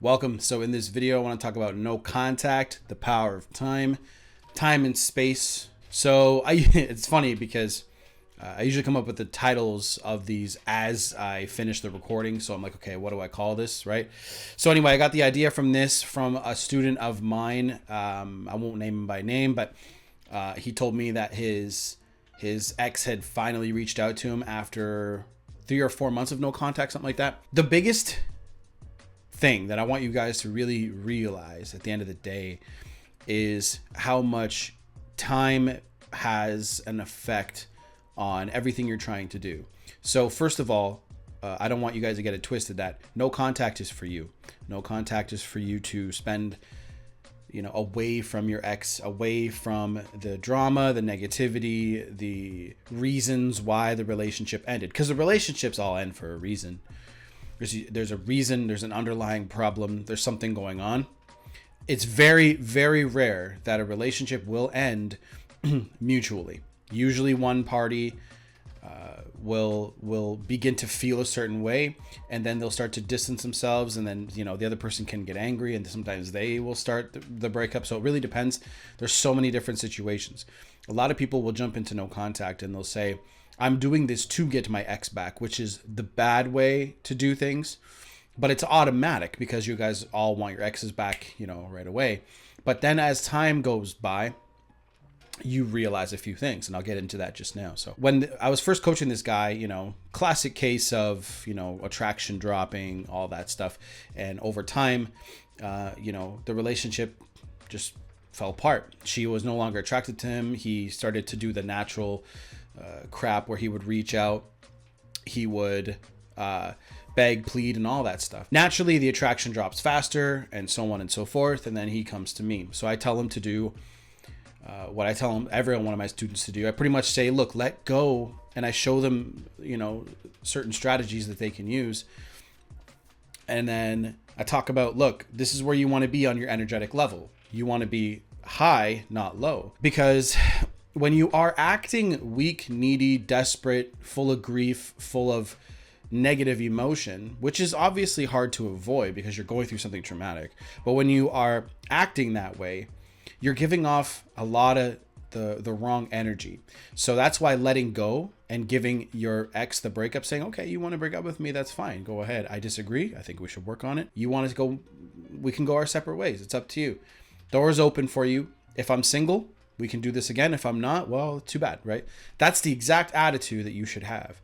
Welcome. So in this video, I want to talk about no contact, the power of time, time and space. So it's funny because I usually come up with the titles of these as I finish the recording. So I'm like, okay, what do I call this, right? So anyway, I got the idea from a student of mine. I won't name him by name, but he told me that his ex had finally reached out to him after 3 or 4 months of no contact, something like that. The biggest thing that I want you guys to really realize at the end of the day is how much time has an effect on everything you're trying to do. So first of all, I don't want you guys to get it twisted that no contact is for you. No contact is for you to spend, away from your ex, away from the drama, the negativity, the reasons why the relationship ended. Because the relationships all end for a reason. There's a reason, there's an underlying problem, there's something going on. It's very, very rare that a relationship will end mutually. Usually one party will begin to feel a certain way, and then they'll start to distance themselves, and then the other person can get angry, and sometimes they will start the breakup. So it really depends. There's so many different situations. A lot of people will jump into no contact and they'll say, I'm doing this to get my ex back, which is the bad way to do things, but it's automatic because you guys all want your exes back, right away. But then as time goes by, you realize a few things, and I'll get into that just now. So when I was first coaching this guy, classic case of, attraction dropping, all that stuff. And over time, the relationship just fell apart. She was no longer attracted to him. He started to do the natural crap where he would reach out, he would beg, plead, and all that stuff. Naturally, the attraction drops faster, and so on and so forth. And then he comes to me. So I tell him to do what I tell every one of my students to do. I pretty much say, look, let go. And I show them, certain strategies that they can use. And then I talk about, look, this is where you want to be on your energetic level. You want to be high, not low. Because when you are acting weak, needy, desperate, full of grief, full of negative emotion, which is obviously hard to avoid because you're going through something traumatic. But when you are acting that way, you're giving off a lot of the wrong energy. So that's why letting go and giving your ex the breakup, saying, okay, you want to break up with me, that's fine. Go ahead. I disagree. I think we should work on it. You want to go, we can go our separate ways. It's up to you. Door's open for you. If I'm single, we can do this again. If I'm not, well, too bad, right? That's the exact attitude that you should have.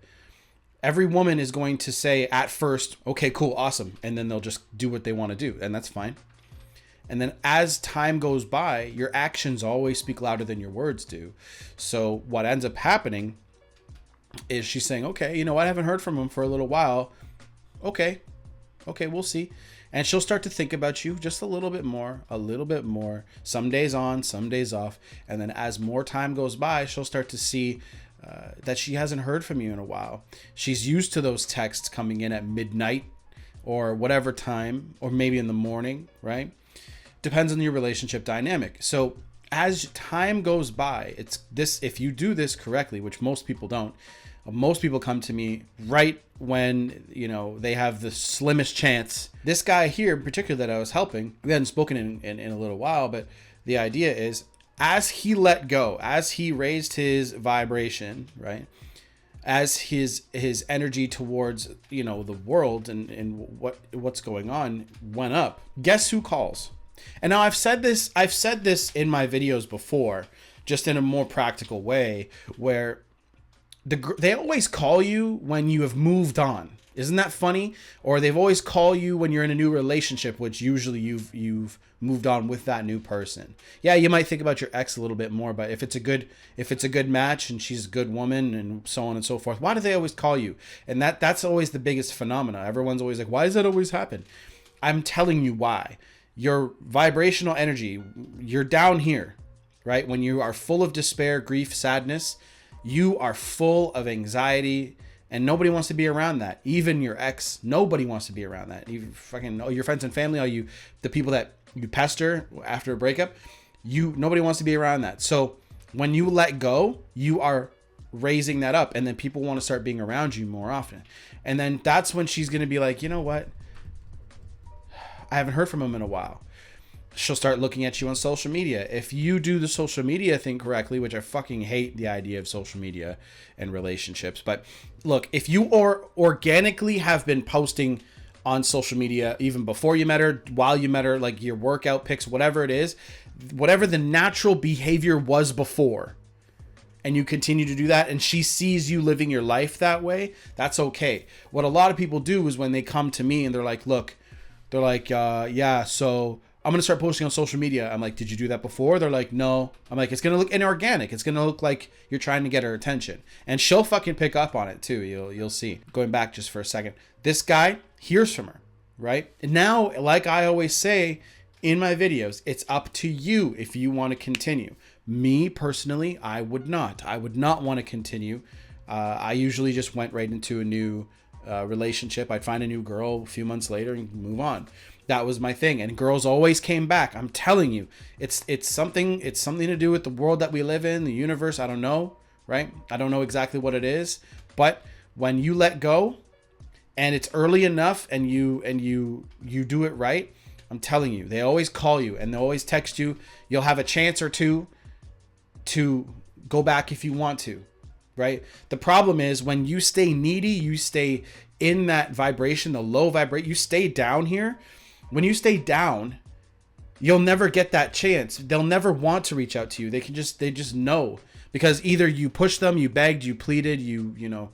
Every woman is going to say at first, okay, cool, awesome. And then they'll just do what they want to do. And that's fine. And then as time goes by, your actions always speak louder than your words do. So what ends up happening is she's saying, okay, I haven't heard from him for a little while. Okay, we'll see. And she'll start to think about you just a little bit more, some days on, some days off. And then as more time goes by, she'll start to see that she hasn't heard from you in a while. She's used to those texts coming in at midnight or whatever time, or maybe in the morning, right? Depends on your relationship dynamic. So as time goes by, it's this, if you do this correctly, which most people don't, most people come to me right when, they have the slimmest chance. This guy here in particular that I was helping, we hadn't spoken in a little while, but the idea is as he let go, as he raised his vibration, right? As his energy towards, the world and what's going on went up, guess who calls? And now I've said this in my videos before, just in a more practical way, where they always call you when you have moved on. Isn't that funny? Or they've always call you when you're in a new relationship, which usually you've moved on with that new person. Yeah, you might think about your ex a little bit more, but if it's a good match and she's a good woman and so on and so forth, why do they always call you? And that's always the biggest phenomena. Everyone's always like, why does that always happen? I'm telling you why. Your vibrational energy, you're down here, right? When you are full of despair, grief, sadness, you are full of anxiety, and nobody wants to be around that. Even your ex, nobody wants to be around that. Even fucking all your friends and family, the people that you pester after a breakup, nobody wants to be around that. So when you let go, you are raising that up, and then people want to start being around you more often. And then that's when she's going to be like, you know what? I haven't heard from him in a while. She'll start looking at you on social media. If you do the social media thing correctly, which I fucking hate the idea of social media and relationships. But look, if you organically have been posting on social media even before you met her, while you met her, like your workout pics, whatever it is, whatever the natural behavior was before, and you continue to do that, and she sees you living your life that way, that's okay. What a lot of people do is when they come to me and they're like, look, they're like, yeah, so I'm going to start posting on social media. I'm like, did you do that before? They're like, no. I'm like, it's going to look inorganic. It's going to look like you're trying to get her attention. And she'll fucking pick up on it too. You'll see. Going back just for a second. This guy hears from her, right? And now, like I always say in my videos, it's up to you if you want to continue. Me personally, I would not. I would not want to continue. I usually just went right into a new relationship. I'd find a new girl a few months later and move on. That was my thing, and girls always came back. I'm telling you, it's something to do with the world that we live in, the universe. I don't know, right? I don't know exactly what it is, but when you let go, and it's early enough, and you do it right, I'm telling you, they always call you and they always text you. You'll have a chance or two to go back if you want to, right? The problem is when you stay needy, you stay in that vibration, the low vibrate, you stay down here. When you stay down, you'll never get that chance. They'll never want to reach out to you. They just know, because either you pushed them, you begged, you pleaded, you're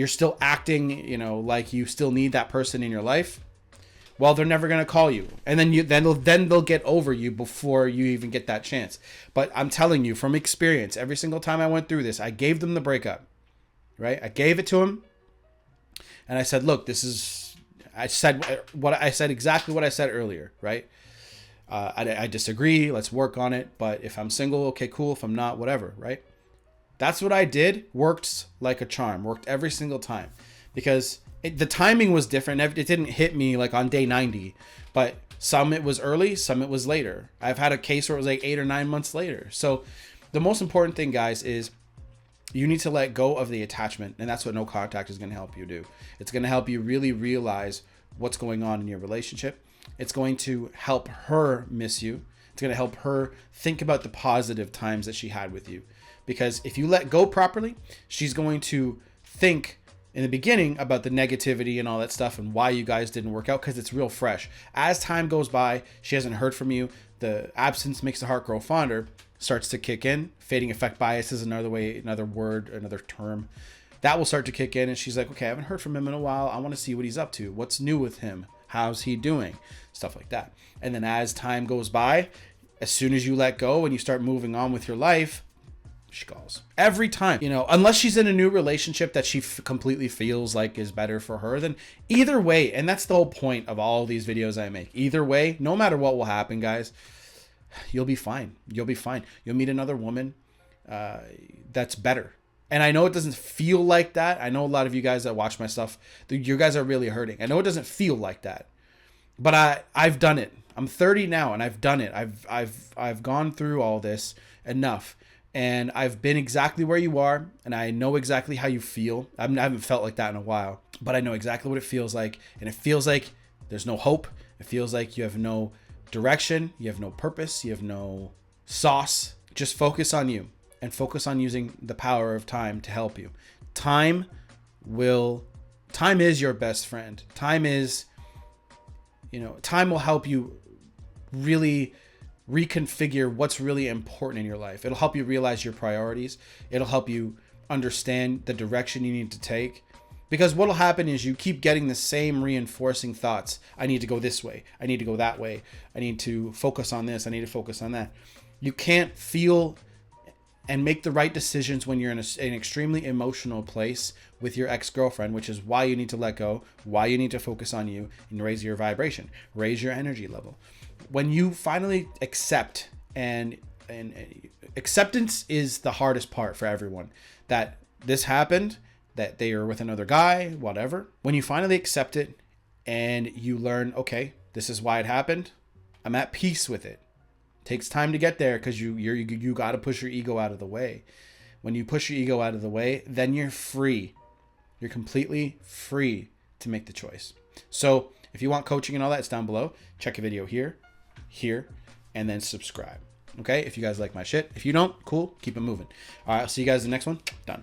still acting, like you still need that person in your life. Well, they're never going to call you. And then they'll get over you before you even get that chance. But I'm telling you from experience, every single time I went through this, I gave them the breakup, right? I gave it to him. And I said, look, I said exactly what I said earlier, right? I disagree. Let's work on it. But if I'm single, okay, cool. If I'm not, whatever, right? That's what I did. Worked like a charm. Worked every single time, because the timing was different. It didn't hit me like on day 90, but some it was early, some it was later. I've had a case where it was like 8 or 9 months later. So the most important thing, guys, is you need to let go of the attachment, and that's what no contact is going to help you do. It's going to help you really realize what's going on in your relationship. It's going to help her miss you. It's going to help her think about the positive times that she had with you. Because if you let go properly, she's going to think in the beginning about the negativity and all that stuff and why you guys didn't work out, because it's real fresh. As time goes by, she hasn't heard from you. The absence makes the heart grow fonder starts to kick in. Fading effect bias is another word, another term. That will start to kick in, and she's like, okay, I haven't heard from him in a while. I want to see what he's up to. What's new with him? How's he doing? Stuff like that. And then as time goes by, as soon as you let go and you start moving on with your life, she calls. Every time, unless she's in a new relationship that she completely feels like is better for her, then either way, and that's the whole point of all these videos I make. Either way, no matter what will happen, guys, you'll be fine. You'll be fine. You'll meet another woman that's better. And I know it doesn't feel like that. I know a lot of you guys that watch my stuff, you guys are really hurting. I know it doesn't feel like that, but I've done it. I'm 30 now, and I've done it. I've gone through all this enough, and I've been exactly where you are, and I know exactly how you feel. I haven't felt like that in a while, but I know exactly what it feels like, and it feels like there's no hope. It feels like you have no direction, you have no purpose, you have no sauce. Just focus on you, and focus on using the power of time to help you. Time is your best friend. Time will help you really reconfigure what's really important in your life. It'll help you realize your priorities. It'll help you understand the direction you need to take. Because what'll happen is you keep getting the same reinforcing thoughts. I need to go this way. I need to go that way. I need to focus on this. I need to focus on that. You can't feel and make the right decisions when you're in an extremely emotional place with your ex-girlfriend, which is why you need to let go, why you need to focus on you and raise your vibration, raise your energy level. When you finally accept, and acceptance is the hardest part for everyone, that this happened, that they are with another guy, whatever. When you finally accept it and you learn, okay, this is why it happened, I'm at peace with it. Takes time to get there, because you got to push your ego out of the way. When you push your ego out of the way, then you're free. You're completely free to make the choice. So If you want coaching and all that, it's down below. Check a video here, here, and then subscribe. Okay, if you guys like my shit. If you don't, cool, keep it moving. All right, I'll see you guys in the next one. Done.